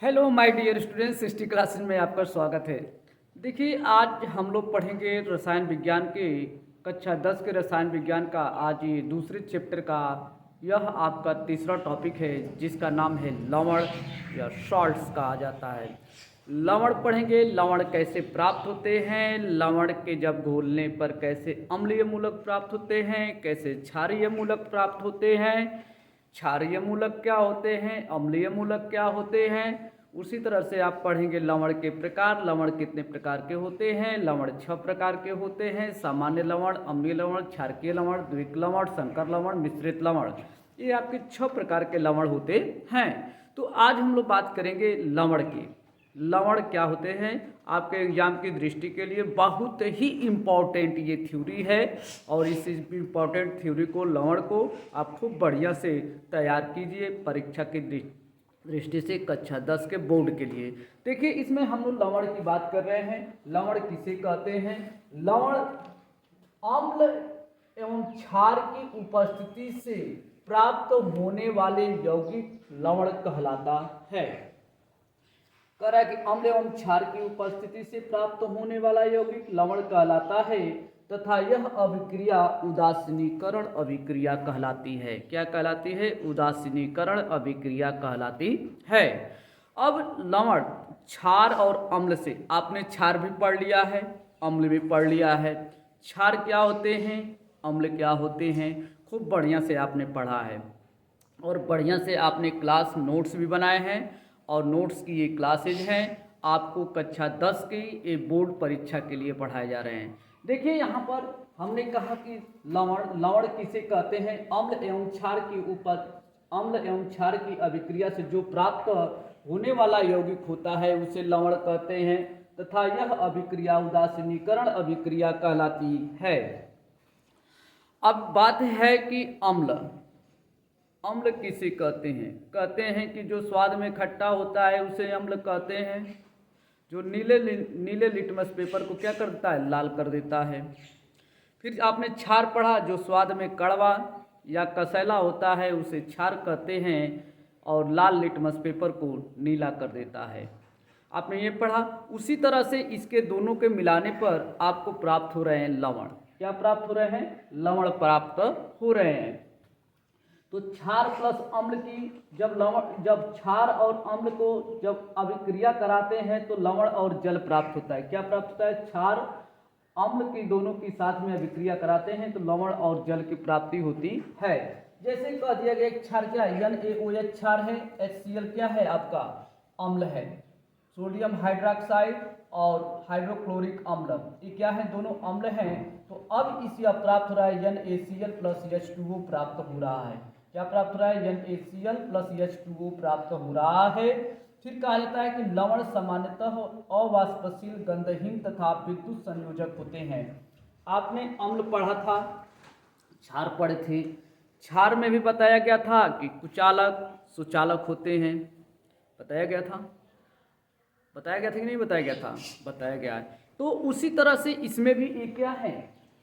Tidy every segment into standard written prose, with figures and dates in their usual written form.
Hello my dear students, 60 classes में आपका स्वागत है। देखिए, आज हम लोग पढ़ेंगे रसायन विज्ञान के कक्षा 10 के रसायन विज्ञान का आज ये दूसरे चैप्टर का यह आपका तीसरा टॉपिक है, जिसका नाम है लवण या सॉल्ट्स कहा जाता है। लवण पढ़ेंगे, लवण कैसे प्राप्त होते हैं, लवण के जब घोलने पर कैसे अम्लीय मूलक प्राप्त होते हैं, कैसे क्षारीय मूलक प्राप्त होते हैं, क्षारीय मूलक क्या होते हैं, अम्लीय मूलक क्या होते हैं। उसी तरह से आप पढ़ेंगे लवण के प्रकार, लवण कितने प्रकार के होते हैं। लवण 6 प्रकार के होते हैं: सामान्य लवण, अम्लीय लवण, क्षारकीय लवण, द्विक लवण, संकर लवण, मिश्रित लवण। ये आपके 6 प्रकार के लवण होते हैं। तो आज हम लोग बात करेंगे लवण की। लवण क्या होते हैं, आपके एग्जाम की दृष्टि के लिए बहुत ही इम्पॉर्टेंट ये थ्योरी है। और इस इम्पॉर्टेंट थ्योरी को, लवण को आप खूब बढ़िया से तैयार कीजिए परीक्षा की दृष्टि से, कक्षा 10 के बोर्ड के लिए। देखिए, इसमें हम लोग लवण की बात कर रहे हैं। लवण किसे कहते हैं? लवण अम्ल एवं क्षार की उपस्थिति से प्राप्त होने वाले यौगिक लवण कहलाता है। कह रहा है कि अम्ल एवं क्षार की उपस्थिति से प्राप्त होने वाला यौगिक लवण कहलाता है तथा यह अभिक्रिया उदासीनीकरण अभिक्रिया कहलाती है। क्या कहलाती है? उदासीनीकरण अभिक्रिया कहलाती है। अब लवण क्षार और अम्ल से, आपने क्षार भी पढ़ लिया है, अम्ल भी पढ़ लिया है। क्षार क्या होते हैं, अम्ल क्या होते हैं, खूब बढ़िया से आपने पढ़ा है और बढ़िया से आपने क्लास नोट्स भी बनाए हैं। और नोट्स की ये क्लासेज हैं, आपको कक्षा 10 की ये बोर्ड परीक्षा के लिए पढ़ाए जा रहे हैं। देखिए, यहाँ पर हमने कहा कि लवण किसे कहते हैं? अम्ल एवं क्षार की अम्ल एवं क्षार की अभिक्रिया से जो प्राप्त होने वाला यौगिक होता है उसे लवण कहते हैं तथा यह अभिक्रिया उदासीनीकरण अभिक्रिया कहलाती है। अब बात है कि अम्ल किसे कहते हैं? कहते हैं कि जो स्वाद में खट्टा होता है उसे अम्ल कहते हैं। जो नीले लिटमस पेपर को क्या कर देता है? लाल कर देता है। फिर आपने क्षार पढ़ा, जो स्वाद में कड़वा या कसैला होता है उसे क्षार कहते हैं और लाल लिटमस पेपर को नीला कर देता है। आपने ये पढ़ा। उसी तरह से इसके दोनों के मिलाने पर आपको प्राप्त हो रहे हैं लवण। क्या प्राप्त हो रहे हैं? लवण प्राप्त हो रहे हैं। तो क्षार प्लस अम्ल की जब क्षार और अम्ल को जब अभिक्रिया कराते हैं तो लवण और जल प्राप्त होता है। क्या प्राप्त होता है? क्षार अम्ल की दोनों की साथ में अभिक्रिया कराते हैं तो लवण और जल की प्राप्ति होती है। जैसे कह दिया गया, क्षार क्या है? NaOH क्षार है, HCl क्या है? आपका अम्ल है। सोडियम हाइड्रोक्साइड और हाइड्रोक्लोरिक अम्ल, ये क्या है? दोनों अम्ल हैं। तो अब इसे प्राप्त हो रहा है NaCl प्लस H2O प्राप्त हो रहा है। क्या प्राप्त हो रहा है? NaCl प्लस H2O प्राप्त हो रहा है। फिर कहा जाता है कि लवण सामान्यतः अवाष्पशील, गंधहीन तथा विद्युत संयोजक होते हैं। आपने अम्ल पढ़ा था, क्षार पढ़े थे। क्षार में भी बताया गया था कि कुचालक, सुचालक होते हैं। बताया गया था कि नहीं बताया गया था? बताया गया है। तो उसी तरह से इसमें भी ये क्या है?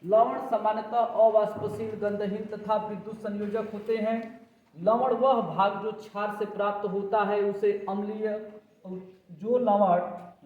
लवण सामान्यतः अवाष्पशील, गंधहीन तथा विद्युत संयोजक होते हैं। लवण वह भाग जो क्षार से प्राप्त होता है उसे अम्लीय,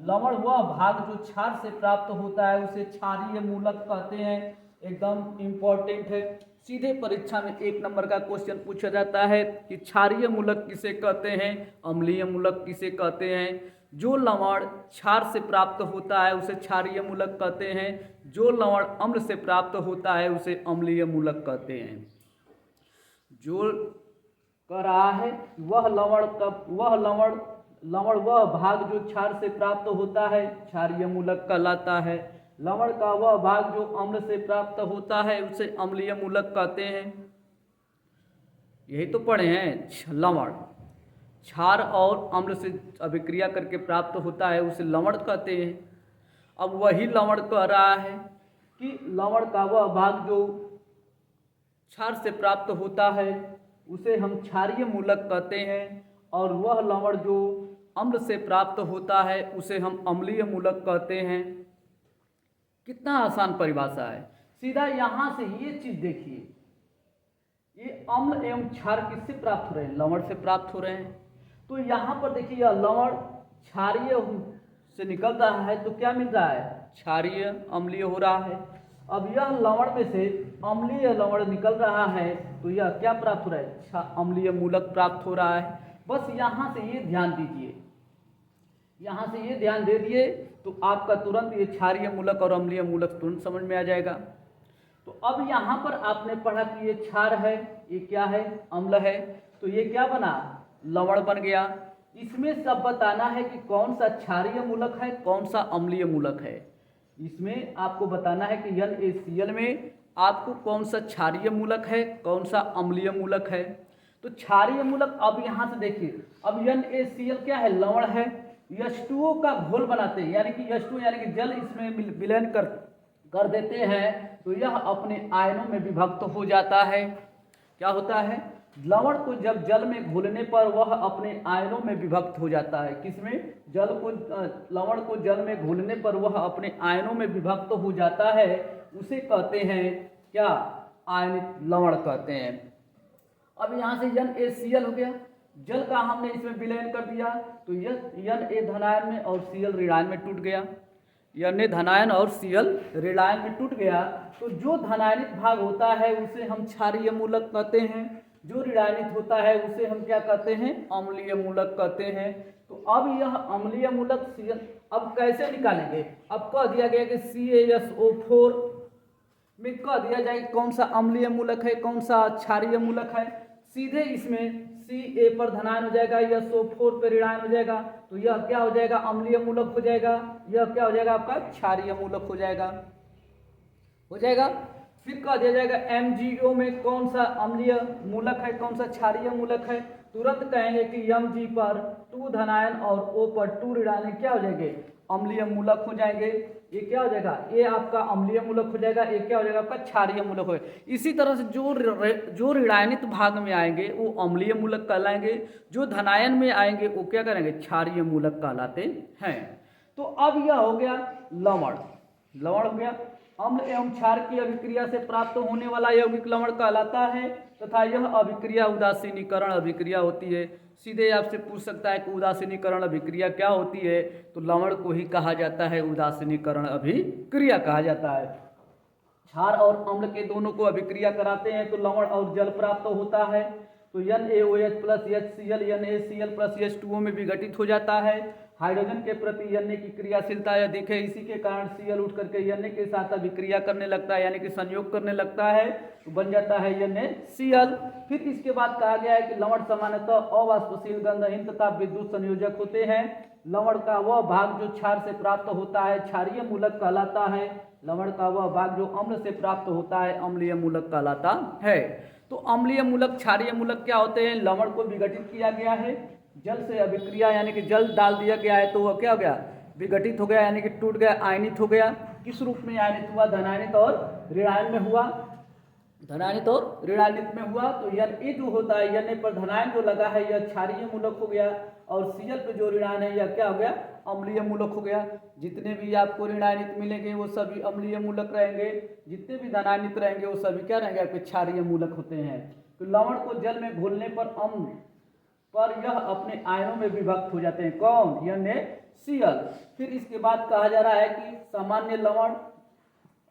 लवण वह भाग जो क्षार से प्राप्त होता है उसे क्षारीय मूलक कहते हैं। एकदम इम्पोर्टेंट है। सीधे परीक्षा में 1 नंबर का क्वेश्चन पूछा जाता है कि क्षारीय मूलक किसे कहते हैं, अम्लीय मूलक किसे कहते हैं। जो लवण क्षार से प्राप्त होता है उसे क्षारीय मूलक कहते हैं, जो लवण अम्ल से प्राप्त होता है उसे अम्लीय मूलक कहते हैं। जो कह रहा है लवण वह भाग जो क्षार से प्राप्त होता है क्षारीय मूलक कहलाता है। लवण का वह भाग जो अम्ल से प्राप्त होता है उसे अम्लीय मूलक कहते हैं। यही तो पढ़े हैं। लवण क्षार और अम्ल से अभिक्रिया करके प्राप्त होता है उसे लवण कहते हैं। अब वही लवण कह रहा है कि लवण का वह भाग जो क्षार से प्राप्त होता है उसे हम क्षारीय मूलक कहते हैं और वह लवण जो अम्ल से प्राप्त होता है उसे हम अम्लीय मूलक कहते हैं। कितना आसान परिभाषा है। सीधा यहाँ से ये चीज देखिए, ये अम्ल एवं क्षार किससे प्राप्त हो रहे हैं? लवण से प्राप्त हो रहे हैं। तो यहाँ पर देखिए यह लवण क्षारीय से निकल रहा है तो क्या मिल रहा है, क्षारीय अम्लीय हो रहा है। अब यह लवण में से अम्लीय लवण निकल रहा है तो यह क्या प्राप्त हो रहा है, अम्लीय मूलक प्राप्त हो रहा है। बस यहाँ से ये ध्यान दीजिए, यहाँ से ये ध्यान दे दिए तो आपका तुरंत ये क्षारीय मूलक और अम्लीय मूलक तुरंत समझ में आ जाएगा। तो अब यहाँ पर आपने पढ़ा कि ये क्षार है, ये क्या है, अम्ल है, तो ये क्या बना, लवण बन गया। इसमें सब बताना है कि कौन सा क्षारीय मूलक है, कौन सा अम्लीय मूलक है। इसमें आपको बताना है कि NaCl में आपको कौन सा क्षारीय मूलक है, कौन सा अम्लीय मूलक है। तो क्षारीय मूलक अब यहाँ से देखिए, अब NaCl क्या है, लवण है, H2O का घोल बनाते हैं, यानी कि H2O यानी कि जल इसमें विलयन कर देते हैं तो यह अपने आयनों में विभक्त हो जाता है। क्या होता है, लवण को जब जल में घुलने पर वह अपने आयनों में विभक्त हो जाता है। किसमें, लवण को जल में घुलने पर वह अपने आयनों में विभक्त हो जाता है, उसे कहते हैं क्या, आयनित लवण कहते हैं। अब यहाँ से NaCl हो गया, जल का हमने इसमें विलयन कर दिया तो Na धनायन में और Cl ऋणायन में टूट गया, Na धनायन और Cl ऋणायन में टूट गया। तो जो धनायनित भाग होता है उसे हम क्षारीय मूलक कहते हैं, जो ऋणायनित होता है उसे हम क्या कहते हैं, अम्लीय मूलक कहते हैं। तो अब यह अम्लीय मूलक Cl अब कैसे निकालेंगे, अब कह दिया गया कि CaSO4 में कह दिया जाए कौन सा अम्लीय मूलक है, कौन सा क्षारीय मूलक है। सीधे इसमें Ca पर धनायन हो जाएगा, SO4 पर ऋणायन हो जाएगा, तो यह क्या हो जाएगा, अम्लीय मूलक हो जाएगा, यह क्या हो जाएगा, आपका क्षारीय मूलक हो जाएगा। फिर कह दिया जाएगा MgO में कौन सा अम्लीय मूलक है, कौन सा क्षारीय मूलक है। तुरंत कहेंगे कि Mg पर 2 धनायन और O पर 2 ऋणायन क्या हो जाएंगे, अम्लीय मूलक हो जाएंगे। ये क्या हो जाएगा, ये आपका अम्लीय मूलक हो जाएगा, ये क्या हो जाएगा, आपका क्षारीय मूलक हो जाएगा। इसी तरह से जो ऋणायनित भाग में आएंगे वो अम्लीय मूलक कहलाएंगे, जो धनायन में आएंगे वो क्या करेंगे, क्षारीय मूलक कहलाते हैं। तो अब यह हो गया लवण, लवण हो गया। अम्ल एवं क्षार की अभिक्रिया से प्राप्त होने वाला यौगिक लवण कहलाता है तथा यह अभिक्रिया उदासीनीकरण अभिक्रिया होती है। सीधे आपसे पूछ सकता है कि उदासीनीकरण अभिक्रिया क्या होती है, तो लवण को ही कहा जाता है उदासीनीकरण अभिक्रिया कहा जाता है। क्षार और अम्ल के दोनों को अभिक्रिया कराते हैं तो लवण और जल प्राप्त होता है। तो NaOH plus HCl NaCl plus H2O में विघटित हो जाता है। हाइड्रोजन के प्रति Na की क्रियाशीलता अधिक है, इसी के कारण Cl उठ करके Na के साथ अभिक्रिया करने लगता है, यानी कि संयोग करने लगता है, तो बन जाता है NaCl। फिर इसके बाद कहा गया है कि लवण सामान्यतः अवाष्पशील गंधहीन तथा विद्युत संयोजक होते हैं। लवण का वह भाग जो क्षार से प्राप्त होता है क्षारीय मूलक कहलाता है, लवण का वह भाग जो अम्ल से प्राप्त होता है अम्लीय मूलक कहलाता है। तो अम्लीय मूलक क्षारीय मूलक क्या होते हैं, लवण को विघटित किया गया है, जल से अभिक्रिया यानी कि जल डाल दिया गया है तो वह क्या हो गया, विघटित हो गया, यानी कि टूट गया, आयनित हो गया। किस रूप में आयनित हुआ, धनायनित और ऋणायन में हुआ, धनायनित और ऋणायनित में हुआ। तो Na जो होता है, Na पर धनायन जो लगा है यह क्षारीय मूलक हो गया और Cl पे जो ऋणायन है यह क्या हो गया, अम्लीय मूलक हो गया। जितने भी आपको ऋणायनित मिलेंगे वो सभी अम्लीय मूलक रहेंगे, जितने भी धनायनित रहेंगे वो सभी क्या रहेंगे, आपके क्षारीय मूलक होते हैं। तो लवण को जल में घोलने पर यह अपने आयनों में विभक्त हो जाते हैं, कौन, NaCl। फिर इसके बाद कहा जा रहा है कि सामान्य लवण,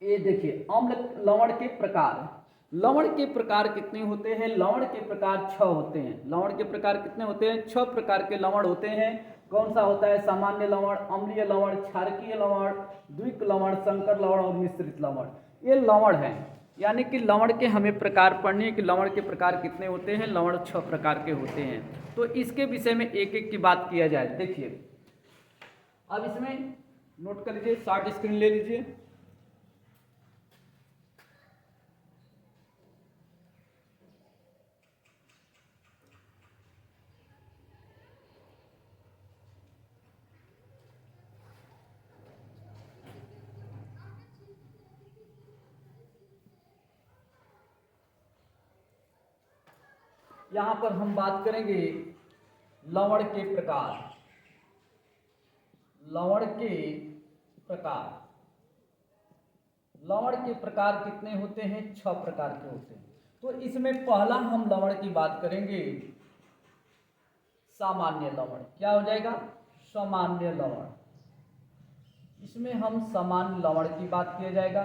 ये देखिए अम्ल लवण के प्रकार, लवण के प्रकार कितने होते हैं, लवण के प्रकार 6 होते हैं। लवण के प्रकार कितने होते हैं, 6 प्रकार के लवण होते हैं। कौन सा होता है, सामान्य लवण, अम्लीय लवण, क्षारकीय लवण, द्विक लवण, संकर लवण और मिश्रित लवण। ये लवण है, यानी कि लवण के हमें प्रकार पढ़ने हैं कि लवण के प्रकार कितने होते हैं, लवण 6 प्रकार के होते हैं। तो इसके विषय में एक एक की बात किया जाए। देखिए अब इसमें नोट कर लीजिए, शॉर्ट स्क्रीन ले लीजिए। यहां पर हम बात करेंगे लवण के प्रकार, लवण के प्रकार। लवण के प्रकार कितने होते हैं, 6 प्रकार के होते हैं। तो इसमें पहला हम लवण की बात करेंगे सामान्य लवण। क्या हो जाएगा? सामान्य लवण। इसमें हम सामान्य लवण की बात किया जाएगा।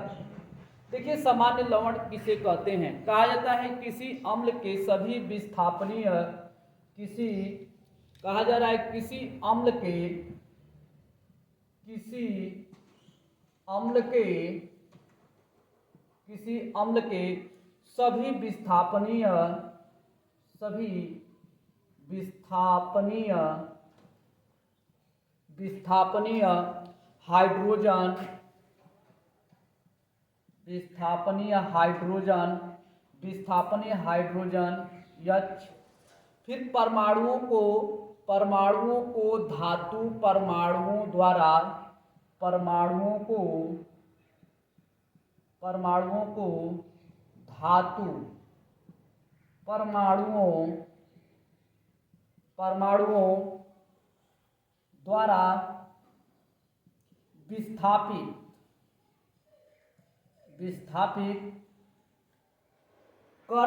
देखिए सामान्य लवण किसे कहते हैं? कहा जाता है किसी अम्ल के सभी विस्थापनीय, किसी कहा जा रहा है किसी अम्ल के सभी विस्थापनीय हाइड्रोजन H, फिर परमाणुओं को धातु परमाणुओं द्वारा विस्थापित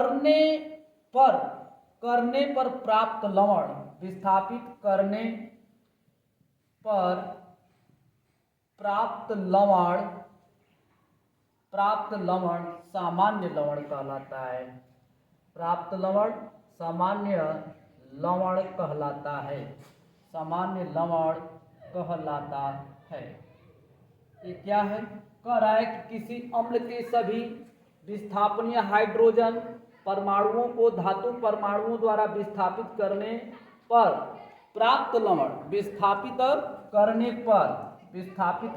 करने पर प्राप्त लवण, विस्थापित करने पर प्राप्त लवण सामान्य लवण कहलाता है। प्राप्त लवण सामान्य लवण कहलाता है। सामान्य लवण कहलाता है। ये क्या है? कह रहा है कि किसी अम्ल के सभी विस्थापनीय हाइड्रोजन परमाणुओं को धातु परमाणुओं द्वारा विस्थापित करने पर प्राप्त लवण, विस्थापित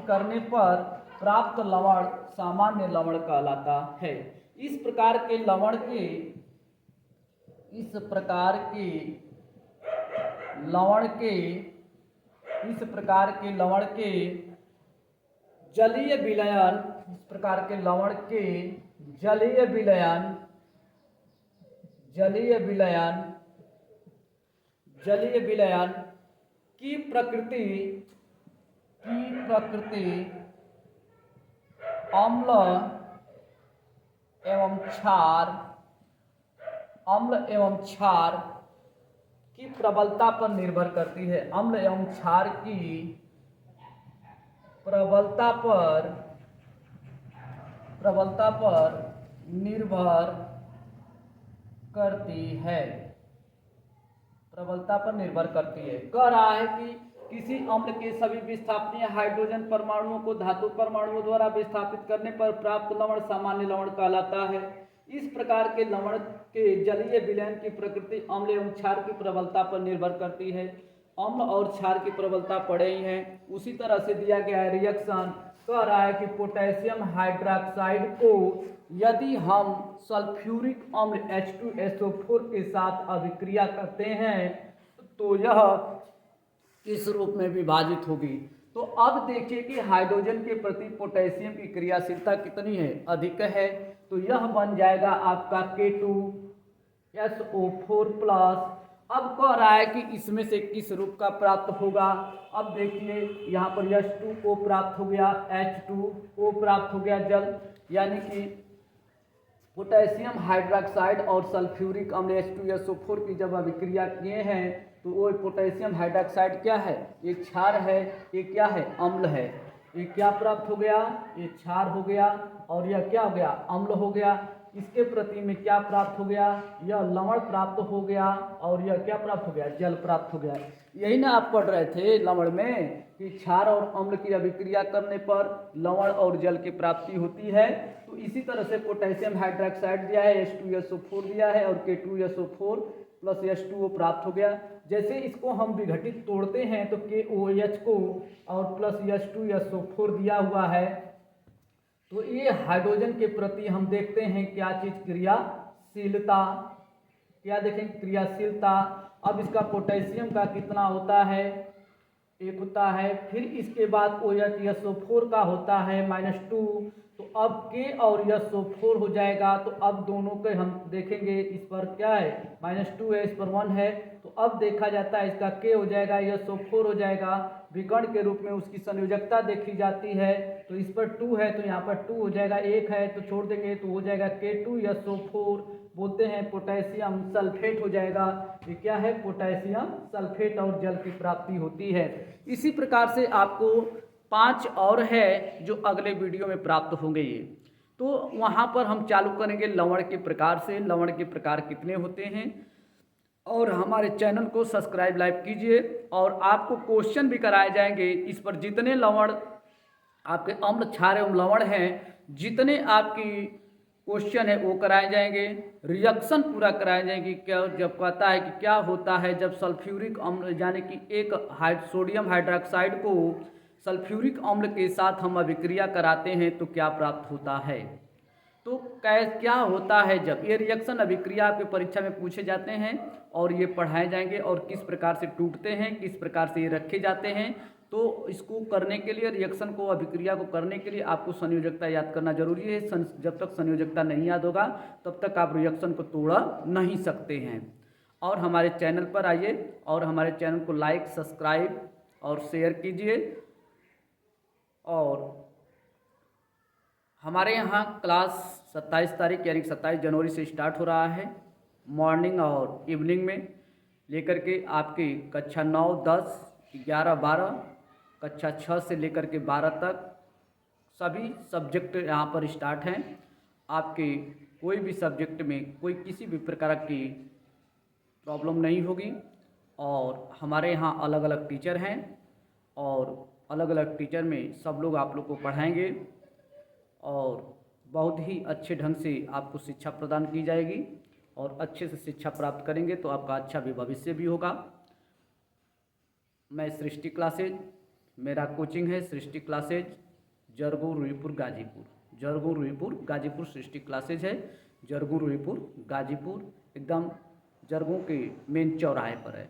करने पर प्राप्त लवण सामान्य लवण कहलाता है। इस प्रकार के लवण के जलीय विलयन की प्रकृति अम्ल एवं क्षार की प्रबलता पर निर्भर करती है। अम्ल एवं क्षार की प्रबलता पर निर्भर करती है। कह रहा है कि किसी अम्ल के सभी विस्थापनीय हाइड्रोजन परमाणुओं को धातु परमाणुओं द्वारा विस्थापित करने पर प्राप्त लवण सामान्य लवण कहलाता है। इस प्रकार के लवण के जलीय विलयन की प्रकृति अम्ल एवं क्षार की प्रबलता पर निर्भर करती है। अम्ल और क्षार की प्रबलता पड़े ही है। उसी तरह से दिया गया है रिएक्शन। कह रहा है कि पोटेशियम हाइड्रोक्साइड को यदि हम सल्फ्यूरिक अम्ल H2SO4 के साथ अभिक्रिया करते हैं तो यह किस रूप में विभाजित होगी? तो अब देखिए कि हाइड्रोजन के प्रति पोटेशियम की क्रियाशीलता कितनी है? अधिक है। तो यह बन जाएगा आपका K2SO4 प्लस। अब कह रहा है कि इसमें से किस रूप का प्राप्त होगा? अब देखिए यहाँ पर H2O प्राप्त हो गया, H2O प्राप्त हो गया जल, यानी कि पोटेशियम हाइड्रोक्साइड और सल्फ्यूरिक अम्ल H2SO4 की जब अभिक्रिया किए हैं तो वो पोटेशियम हाइड्रोक्साइड क्या है? ये क्षार है, ये क्या है? अम्ल है। ये क्या प्राप्त हो गया? ये क्षार हो गया और यह क्या हो गया? अम्ल हो गया। इसके प्रति में क्या प्राप्त हो गया? यह लवण प्राप्त हो गया और यह क्या प्राप्त हो गया? जल प्राप्त हो गया। यही ना आप पढ़ रहे थे लवण में कि क्षार और अम्ल की अभिक्रिया करने पर लवण और जल की प्राप्ति होती है। तो इसी तरह से पोटेशियम हाइड्रोक्साइड दिया है, H2SO4 दिया है और K2SO4 प्लस H2O प्राप्त हो गया। जैसे इसको हम विघटित तोड़ते हैं तो KOH को और प्लस H2SO4 दिया हुआ है। तो ये हाइड्रोजन के प्रति हम देखते हैं क्या चीज? क्रियाशीलता। क्या देखें? क्रियाशीलता। अब इसका पोटेशियम का कितना होता है? 1 होता है। फिर इसके बाद OHSO4 का होता है -2। तो अब K और SO4 हो जाएगा। तो अब दोनों के हम देखेंगे, इस पर क्या है? -2 है, इस पर 1 है। तो अब देखा जाता है इसका K हो जाएगा, SO4 हो जाएगा। विकर्ण के रूप में उसकी संयोजकता देखी जाती है। तो इस पर 2 है तो यहाँ पर 2 हो जाएगा, 1 है तो छोड़ देंगे तो हो जाएगा K2SO4 बोलते हैं पोटेशियम सल्फेट हो जाएगा। ये क्या है? पोटेशियम सल्फेट और जल की प्राप्ति होती है। इसी प्रकार से आपको 5 और है जो अगले वीडियो में प्राप्त होंगे ये। तो वहाँ पर हम चालू करेंगे लवण के प्रकार से, लवण के प्रकार कितने होते हैं। और हमारे चैनल को सब्सक्राइब लाइक कीजिए और आपको क्वेश्चन भी कराए जाएंगे इस पर। जितने लवण आपके अम्ल क्षार एवं लवण हैं, जितने आपकी क्वेश्चन है वो कराए जाएंगे, रिएक्शन पूरा कराए जाएंगे। क्या जब कहता है कि क्या होता है जब सल्फ्यूरिक अम्ल यानी कि एक सोडियम हाइड्रोक्साइड को सल्फ्यूरिक अम्ल के साथ हम अभिक्रिया कराते हैं तो क्या प्राप्त होता है। तो क्या होता है जब ये रिएक्शन अभिक्रिया आपके परीक्षा में पूछे जाते हैं और ये पढ़ाए जाएंगे, और किस प्रकार से टूटते हैं, किस प्रकार से ये रखे जाते हैं। तो इसको करने के लिए, रिएक्शन को, अभिक्रिया को करने के लिए आपको संयोजकता याद करना जरूरी है। जब तक संयोजकता नहीं याद होगा तब तक आप रिएक्शन को तोड़ नहीं सकते हैं। और हमारे चैनल पर आइए और हमारे चैनल को लाइक, सब्सक्राइब और शेयर कीजिए। और हमारे यहाँ क्लास 27 तारीख यानी 27 जनवरी से स्टार्ट हो रहा है, मॉर्निंग और इवनिंग में लेकर के आपकी कक्षा 9, 10, 11, 12, कक्षा 6 से लेकर के 12 तक सभी सब्जेक्ट यहाँ पर स्टार्ट हैं। आपके कोई भी सब्जेक्ट में कोई किसी भी प्रकार की प्रॉब्लम नहीं होगी। और हमारे यहाँ अलग अलग टीचर हैं और अलग अलग टीचर में सब लोग आप लोग को पढ़ाएंगे और बहुत ही अच्छे ढंग से आपको शिक्षा प्रदान की जाएगी। और अच्छे से शिक्षा प्राप्त करेंगे तो आपका अच्छा भी भविष्य भी होगा। मैं सृष्टि क्लासेज, मेरा कोचिंग है सृष्टि क्लासेज, जरगू रूईपुर गाजीपुर। जरगू रूईपुर गाजीपुर सृष्टि क्लासेज है। जरगू रूईपुर गाजीपुर, एकदम जरगू के मेन चौराहे पर है।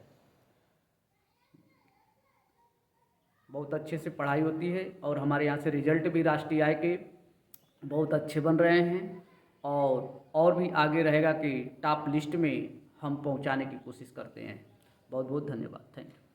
बहुत अच्छे से पढ़ाई होती है और हमारे यहाँ से रिजल्ट भी राष्ट्रीय आय के बहुत अच्छे बन रहे हैं। और भी आगे रहेगा कि टॉप लिस्ट में हम पहुंचाने की कोशिश करते हैं। बहुत बहुत धन्यवाद। Thank you.